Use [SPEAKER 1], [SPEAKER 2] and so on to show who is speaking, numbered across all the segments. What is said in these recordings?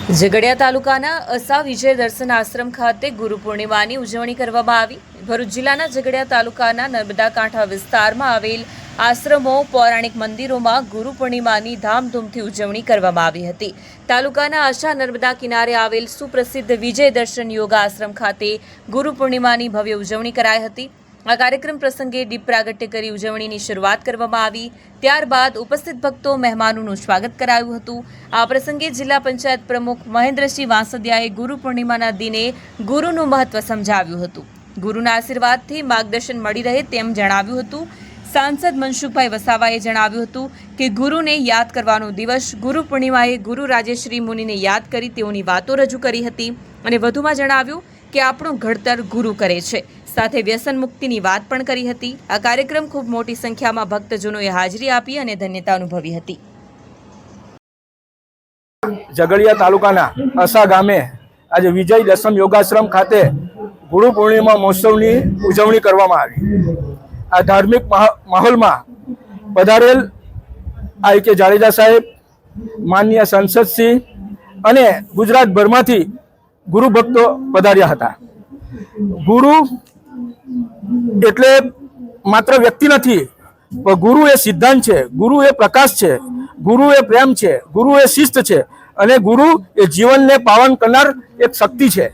[SPEAKER 1] ઝઘડિયા તાલુકાના અસા વિજય દર્શન આશ્રમ ખાતે ગુરુ પૂર્ણિમાની ઉજવણી કરવામાં આવી। ભરૂચ જિલ્લાના ઝઘડિયા તાલુકાના નર્મદા કાંઠા વિસ્તારમાં આવેલ આશ્રમો પૌરાણિક મંદિરોમાં ગુરુ પૂર્ણિમાની ધામધૂમથી ઉજવણી કરવામાં આવી હતી। તાલુકાના આશા નર્મદા કિનારે આવેલ સુપ્રસિદ્ધ વિજય દર્શન યોગા આશ્રમ ખાતે ગુરુ પૂર્ણિમાની ભવ્ય ઉજવણી કરાઈ હતી। આ કાર્યક્રમ પ્રસંગે દીપ પ્રાગટ્ય કરી ઉજવણીની શરૂઆત કરવામાં આવી। ત્યારબાદ ઉપસ્થિત ભક્તો મહેમાનોનું સ્વાગત કરાયું હતું। આ પ્રસંગે જિલ્લા પંચાયત પ્રમુખ મહેન્દ્રસિંહ વાંસદિયાએ ગુરુ પૂર્ણિમાના દિને ગુરુનું મહત્વ સમજાવ્યું હતું। ગુરુના આશીર્વાદથી માર્ગદર્શન મળી રહે તેમ જણાવ્યું હતું। સાંસદ મનસુખભાઈ વસાવાએ જણાવ્યું હતું કે ગુરુને યાદ કરવાનો દિવસ ગુરુ પૂર્ણિમાએ ગુરુ રાજેશ્રી મુનિને યાદ કરી તેઓની વાતો રજૂ કરી હતી અને વધુમાં જણાવ્યું કે આપણું ઘડતર ગુરુ કરે છે। સાથે વ્યસન મુક્તિની વાત પણ કરી હતી। આ કાર્યક્રમ ખૂબ મોટી સંખ્યામાં ભક્તજનોએ હાજરી આપી અને ધન્યતા અનુભવી હતી।
[SPEAKER 2] ઝઘડિયા તાલુકાના અસા ગામે આજે વિજય દર્શન યોગાશ્રમ ખાતે ગુરુ પૂર્ણિમા મહોત્સવની ઉજવણી કરવામાં આવી। આ ધાર્મિક માહોલમાં પધારેલ આઈ.કે. જાડેજા સાહેબ, માનનીય સંસદશ્રી અને ગુજરાતભરમાંથી ગુરુ ભક્તો પધાર્યા હતા। ગુરુ એટલે માત્ર વ્યક્તિ નથી, પણ ગુરુ એ સિદ્ધાંત છે, ગુરુ એ પ્રકાશ છે, ગુરુ એ પ્રેમ છે, ગુરુ એ શિસ્ત છે અને ગુરુ એ જીવનને પાવન કરનાર એક શક્તિ છે।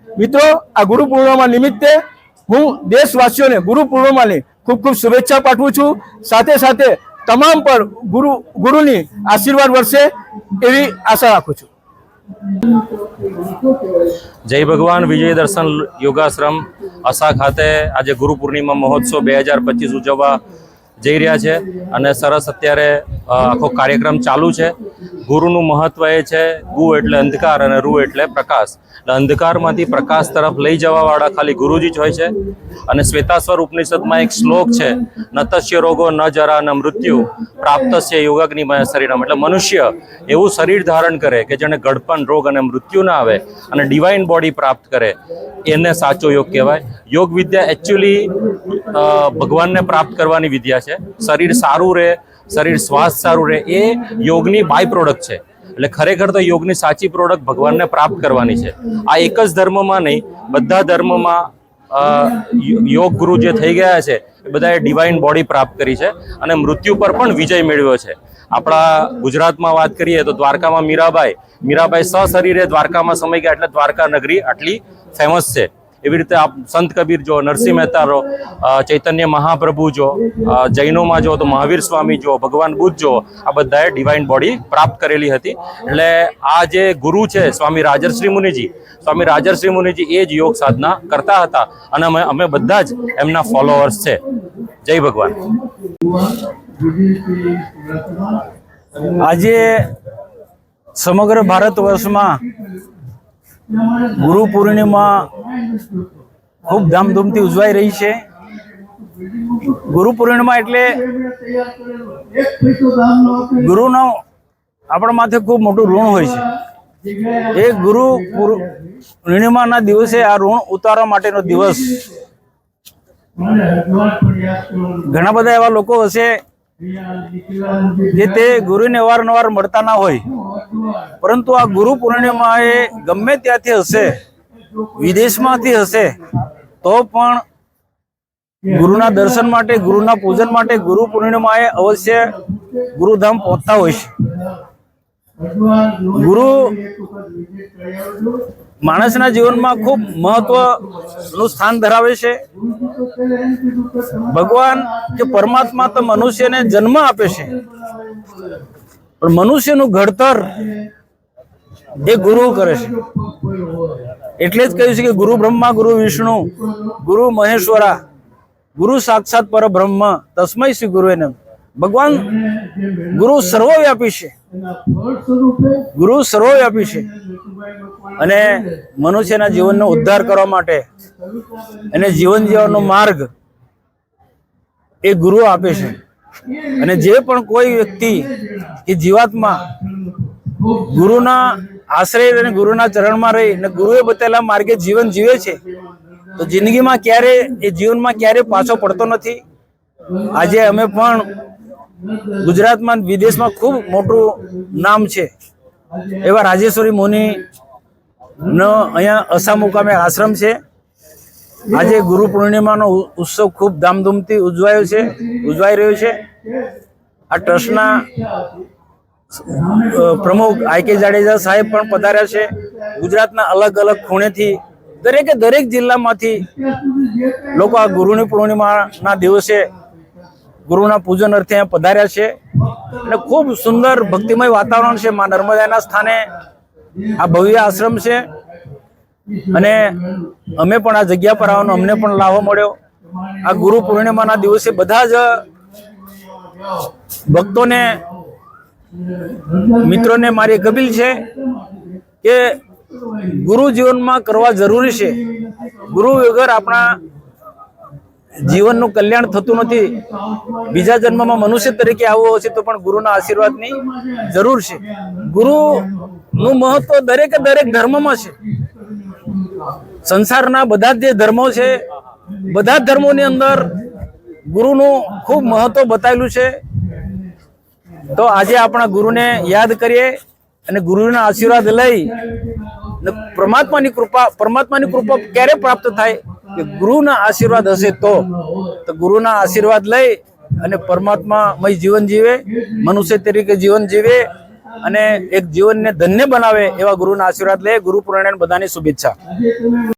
[SPEAKER 2] મિત્રો, આ ગુરુ પૂર્ણિમા નિમિત્તે હું દેશવાસીઓને ગુરુ પૂર્ણિમાની ખૂબ ખૂબ શુભેચ્છા પાઠવું છું। સાથે સાથે તમામ પર ગુરુની આશીર્વાદ વરસે એવી આશા રાખું છું।
[SPEAKER 3] જય ભગવાન વિજય દર્શન યોગાશ્રમ અસા ખાતે આજે ગુરુ પૂર્ણિમા મહોત્સવ 2025 ઉજવવા જઈ રહ્યા છે અને સરસ અત્યારે આખો કાર્યક્રમ ચાલુ છે। ગુરુનું મહત્વ એ છે, ગુ એટલે અંધકાર અને રૂ એટલે પ્રકાશ। એટલે અંધકારમાંથી પ્રકાશ તરફ લઈ જવાવાળા ખાલી ગુરુજી જ હોય છે। અને શ્વેતાશ્વર ઉપનિષદમાં એક શ્લોક છે, નતસ્ય રોગો ન જરા ન મૃત્યુ પ્રાપ્તસ્ય યોગાગ્નિમય શરીરમ। એટલે મનુષ્ય એવું શરીર ધારણ કરે કે જેને ગળપણ, રોગ અને મૃત્યુ ના આવે અને ડિવાઇન બોડી પ્રાપ્ત કરે, એને સાચો યોગ કહેવાય। યોગ વિદ્યા એકચ્યુઅલી ભગવાનને પ્રાપ્ત કરવાની વિદ્યા છે। શરીર સારું રહે, શરીર સ્વાસ્થ્ય સારું રહે, એ યોગની બાય પ્રોડક્ટ છે। એટલે ખરેખર તો યોગની સાચી પ્રોડક્ટ ભગવાનને પ્રાપ્ત કરવાની છે। આ એક જ ધર્મમાં નહીં, બધા ધર્મમાં યોગ ગુરુ જે થઈ ગયા છે એ બધાએ ડિવાઇન બોડી પ્રાપ્ત કરી છે અને મૃત્યુ પર પણ વિજય મેળવ્યો છે। આપણા ગુજરાતમાં વાત કરીએ તો દ્વારકામાં મીરાબાઈ સશરીરે દ્વારકામાં સમાઈ ગયા, એટલે દ્વારકા નગરી આટલી ફેમસ છે। એવી રીતે આપ સંત કબીર જો, નરસિંહ મહેતા જો, ચૈતન્ય મહાપ્રભુ જો, જૈનોમાં જો તો મહાવીર સ્વામી જો, ભગવાન બુદ્ધ જો, આ બધાએ ડિવાઇન બોડી પ્રાપ્ત કરેલી હતી। એટલે આ જે ગુરુ છે સ્વામી રાજર્ષિ મુનિજી એ જ યોગ સાધના કરતા હતા અને અમે બધા જ એમના ફોલોઅર્સ છે। જય ભગવાન।
[SPEAKER 4] આજે સમગ્ર ભારત વર્ષમાં ગુરુ પૂર્ણિમા ખૂબ ધામધૂમથી ઉજવાઈ રહી છે। ગુરુ પૂર્ણિમા એટલે ગુરુનો આપણા માથે ખૂબ મોટું ઋણ હોય છે। એ ગુરુ પૂર્ણિમાના દિવસે આ ઋણ ઉતારવા માટેનો દિવસ। ઘણા બધા એવા લોકો હશે જે તે ગુરુને અવારનવાર મળતા ના હોય, પરંતુ આ ગુરુ પૂર્ણિમા એ ગમે ત્યાંથી હશે, વિદેશમાંથી હશે, તો પણ ગુરુના દર્શન માટે, ગુરુના પૂજન માટે ગુરુ પૂર્ણિમા એ અવશ્ય ગુરુધામ પહોંચતા હોય છે। ગુરુ માણસના જીવનમાં ખૂબ મહત્વનું સ્થાન ધરાવે છે। ભગવાન કે પરમાત્મા તો મનુષ્યને જન્મ આપે છે, પણ મનુષ્યનું ઘડતર એ ગુરુ કરે છે। એટલે જ કહ્યું છે કે ગુરુ બ્રહ્મા, ગુરુ વિષ્ણુ, ગુરુ મહેશ્વરા, ગુરુ સાક્ષાત પરબ્રહ્મ, તસ્મૈ શ્રી ગુરુવે નમઃ। ભગવાન ગુરુ સર્વવ્યાપી છે, ગુરુ સર્વવ્યાપી છે અને મનુષ્યના જીવનનો ઉદ્ધાર કરવા માટે એને જીવન જીવવાનો માર્ગ એ ગુરુ આપે છે। અને જે પણ કોઈ વ્યક્તિ કે જીવાત્મા ગુરુના આશ્રય અને ગુરુના ચરણમાં રહી અને ગુરુએ બતાવેલા માર્ગે જીવન જીવે છે તો જિંદગીમાં ક્યારે, એ જીવનમાં ક્યારે પાછો પડતો નથી। આજે અમે પણ ગુજરાતમાં વિદેશમાં ખૂબ મોટું નામ છે એવા રાજેશ્વરી મુનિ નો અહીંયા અસા મુકામે આશ્રમ છે. આજે ગુરુ પૂર્ણિમાનો ઉત્સવ ખૂબ ધામધૂમથી ઉજવાઈ રહ્યો છે. આ ટ્રસ્ટના પ્રમુખ આઈ.કે. જાડેજા સાહેબ પણ પધાર્યા છે. ગુજરાતના અલગ અલગ ખૂણેથી દરેક જિલ્લામાંથી લોકો આ ગુરુની પૂર્ણિમાના દિવસે ગુરુના પૂજન અર્થે અહીંયા પધાર્યા છે. અને ખૂબ સુંદર ભક્તિમય વાતાવરણ છે. મા નર્મદાના સ્થાને આ ભવ્ય આશ્રમ છે. અને અમે પણ આ જગ્યા પર આવવાનો અમને પણ લાભ મળ્યો. આ ગુરુ પૂર્ણિમાના દિવસે બધા જ ભક્તોને, મિત્રોને મારી એક અપીલ છે કે ગુરુ જીવનમાં કરવા જરૂરી છે. ગુરુ વગર આપણા જીવનનું કલ્યાણ થતું નથી. બીજા જન્મમાં મનુષ્ય તરીકે આવવો હશે તો પણ ગુરુના આશીર્વાદની જરૂર છે. ગુરુનું મહત્વ દરેક ધર્મમાં છે. સંસારના બધા જ જે ધર્મો છે, બધા જ ધર્મોની અંદર ગુરુનું ખૂબ મહત્વ બતાવેલું છે. તો આજે આપણા ગુરુને યાદ કરીએ અને ગુરુના આશીર્વાદ લઈ પરમાત્માની કૃપા ક્યારે પ્રાપ્ત થાય કે ગુરુના આશીર્વાદ હશે તો ગુરુના આશીર્વાદ લઈ અને પરમાત્મામય જીવન જીવે, મનુષ્ય તરીકે જીવન જીવે અને એક જીવનને ધન્ય બનાવે એવા ગુરુના આશીર્વાદ લઈ. ગુરુ પૂર્ણિમાની બધાની શુભેચ્છા.